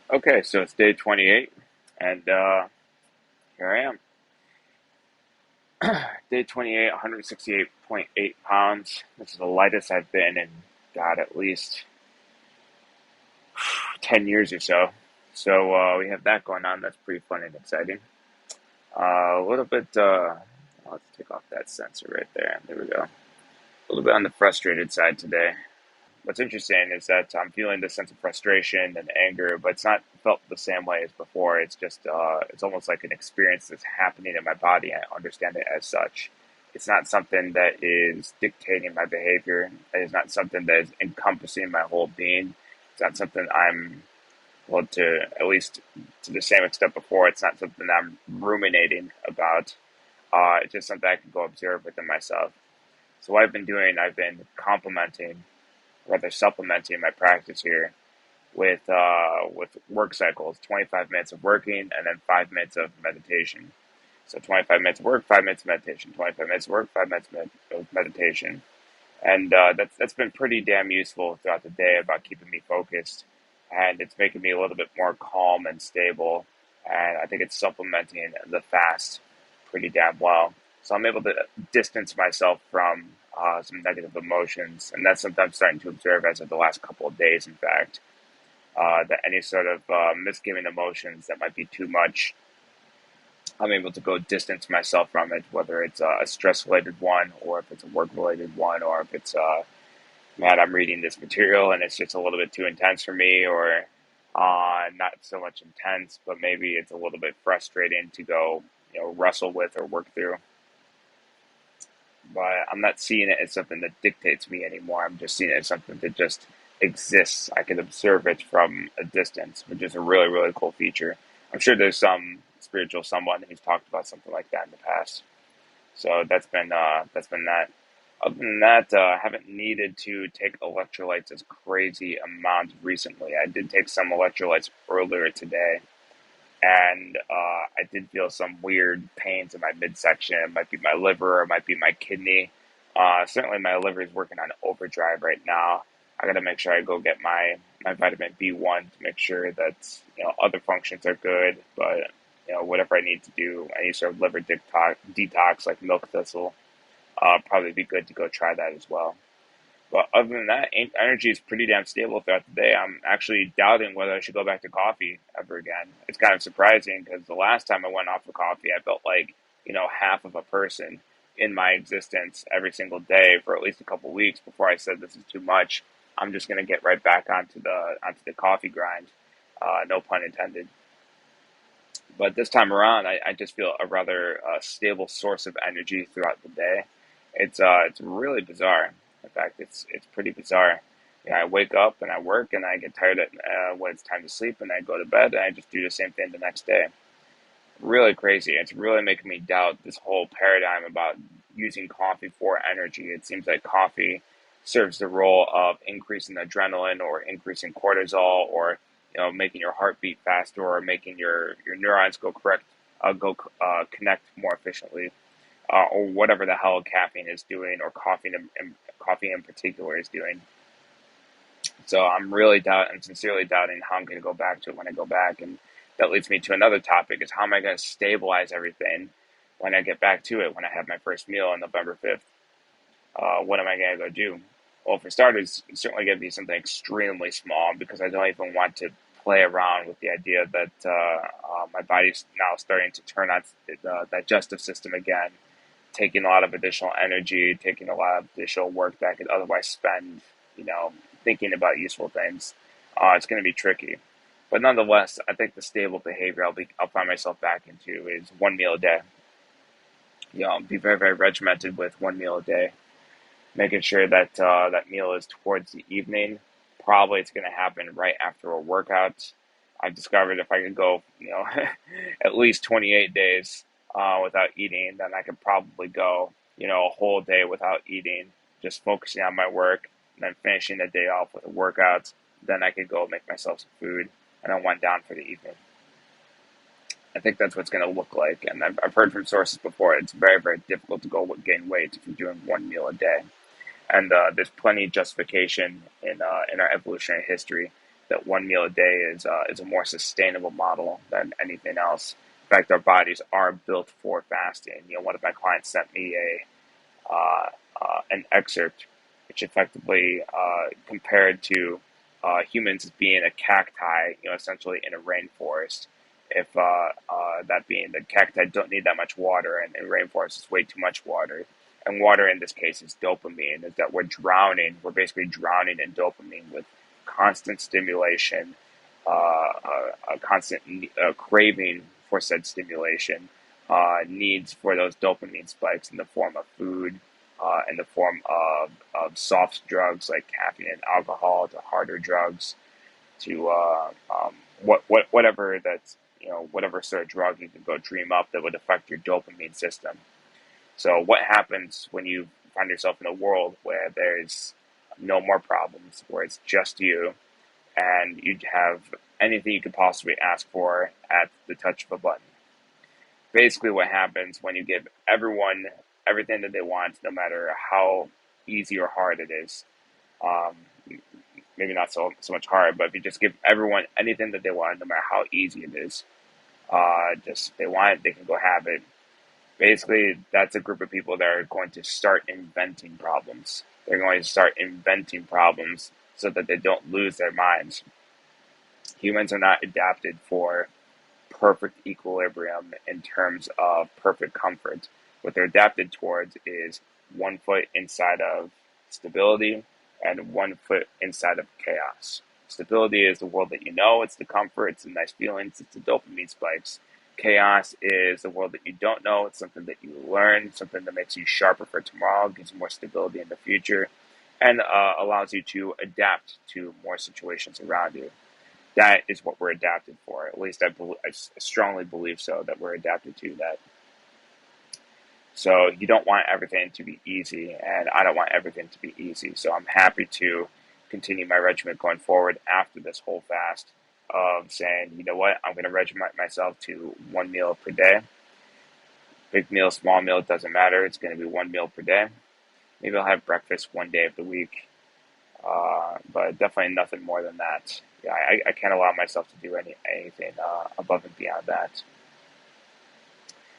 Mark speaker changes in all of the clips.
Speaker 1: Okay, so it's day 28, and here I am. Day 28, 168.8 pounds. This is the lightest I've been in, God, at least 10 years or so. So we have that going on. That's pretty fun and exciting. A little bit, let's take off that sensor right there. There we go. A little bit on the frustrated side today. What's interesting is that I'm feeling this sense of frustration and anger, but it's not felt the same way as before. It's just, it's almost like an experience that's happening in my body. I understand it as such. It's not something that is dictating my behavior. It is not something that is encompassing my whole being. It's not something I'm, well, to at least to the same extent before, it's not something I'm ruminating about. It's just something I can go observe within myself. So what I've been doing, I've been complementing, rather supplementing my practice here with work cycles, 25 minutes of working and then 5 minutes of meditation. So 25 minutes of work, 5 minutes of meditation, 25 minutes of work, 5 minutes of meditation. And that's been pretty damn useful throughout the day about keeping me focused. And it's making me a little bit more calm and stable. And I think it's supplementing the fast pretty damn well. So I'm able to distance myself from some negative emotions. And that's something I'm starting to observe as of the last couple of days, in fact. That any sort of misgiving emotions that might be too much, I'm able to go distance myself from it, whether it's a stress related one, or if it's a work related one, or if it's, man, I'm reading this material and it's just a little bit too intense for me, or not so much intense, but maybe it's a little bit frustrating to go, wrestle with or work through. But I'm not seeing it as something that dictates me anymore. I'm just seeing it as something that just exists. I can observe it from a distance, which is a really, really cool feature. I'm sure there's some spiritual someone who's talked about something like that in the past. So that's been that. Other than that, I haven't needed to take electrolytes as crazy amounts recently. I did take some electrolytes earlier today, and I did feel some weird pains in my midsection. It might be my liver, or it might be my kidney. Certainly, my liver is working on overdrive right now. I got to make sure I go get my vitamin B1 to make sure that other functions are good. But whatever I need to do, any sort of liver detox like milk thistle, probably be good to go try that as well. But other than that, energy is pretty damn stable throughout the day. I'm actually doubting whether I should go back to coffee ever again. It's kind of surprising because the last time I went off of coffee, I felt like, half of a person in my existence every single day for at least a couple weeks before I said this is too much. I'm just going to get right back onto the coffee grind. No pun intended. But this time around, I just feel a rather stable source of energy throughout the day. It's really bizarre. In fact, it's pretty bizarre. I wake up and I work and I get tired when it's time to sleep, and I go to bed and I just do the same thing the next day. Really crazy. It's really making me doubt this whole paradigm about using coffee for energy. It seems like coffee serves the role of increasing adrenaline or increasing cortisol, or making your heart beat faster, or making your neurons connect more efficiently, or whatever the hell caffeine is doing, or coffee in particular is doing. So I'm sincerely doubting how I'm going to go back to it when I go back, and that leads me to another topic: is how am I going to stabilize everything when I get back to it, when I have my first meal on November 5th? What am I going to go do? Well, for starters, it's certainly going to be something extremely small, because I don't even want to play around with the idea that my body's now starting to turn on the digestive system again, taking a lot of additional energy, taking a lot of additional work that I could otherwise spend, you know, thinking about useful things. It's going to be tricky. But nonetheless, I think the stable behavior I'll find myself back into is one meal a day. Be very, very regimented with one meal a day, making sure that that meal is towards the evening. Probably it's going to happen right after a workout. I discovered if I could go, at least 28 days without eating, then I could probably go, a whole day without eating, just focusing on my work, and then finishing the day off with a workout. Then I could go make myself some food and then wind down for the evening. I think that's what's going to look like. And I've heard from sources before, it's very, very difficult to go gain weight if you're doing one meal a day. And there's plenty of justification in our evolutionary history that one meal a day is a more sustainable model than anything else. In fact, our bodies are built for fasting. One of my clients sent me an excerpt which effectively compared to humans as being a cacti, essentially in a rainforest. If that being the cacti don't need that much water, and in rainforest is way too much water. And water in this case is dopamine. Is that we're drowning? We're basically drowning in dopamine with constant stimulation, a constant craving for said stimulation, needs for those dopamine spikes in the form of food, in the form of soft drugs like caffeine and alcohol, to harder drugs, to whatever that's whatever sort of drug you can go dream up that would affect your dopamine system. So what happens when you find yourself in a world where there's no more problems, where it's just you, and you have anything you could possibly ask for at the touch of a button? Basically, what happens when you give everyone everything that they want, no matter how easy or hard it is. Um, Maybe not so much hard, but if you just give everyone anything that they want, no matter how easy it is, just if they want it, they can go have it. Basically, that's a group of people that are going to start inventing problems. They're going to start inventing problems so that they don't lose their minds. Humans are not adapted for perfect equilibrium in terms of perfect comfort. What they're adapted towards is one foot inside of stability and one foot inside of chaos. Stability is the world that you know, it's the comfort, it's the nice feelings, it's the dopamine spikes. Chaos is the world that you don't know, it's something that you learn, something that makes you sharper for tomorrow, gives you more stability in the future, and allows you to adapt to more situations around you. That is what we're adapted for. At least I strongly believe so, that we're adapted to that. So you don't want everything to be easy, and I don't want everything to be easy. So I'm happy to continue my regimen going forward after this whole fast of saying, you know what, I'm going to regiment myself to one meal per day. Big meal, small meal, it doesn't matter. It's going to be one meal per day. Maybe I'll have breakfast one day of the week, but definitely nothing more than that. Yeah, I can't allow myself to do anything above and beyond that.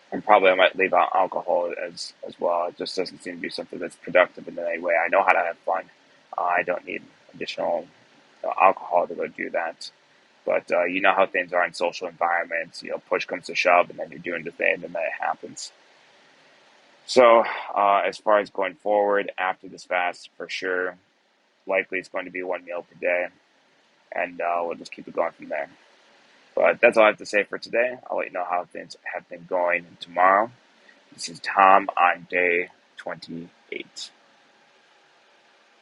Speaker 1: And probably I might leave out alcohol as well. It just doesn't seem to be something that's productive in any way. I know how to have fun. I don't need additional alcohol to go do that. But you know how things are in social environments. Push comes to shove, and then you're doing the thing, and then it happens. So as far as going forward after this fast, for sure, likely it's going to be one meal per day, and we'll just keep it going from there. But that's all I have to say for today. I'll let you know how things have been going tomorrow. This is Tom on day 28.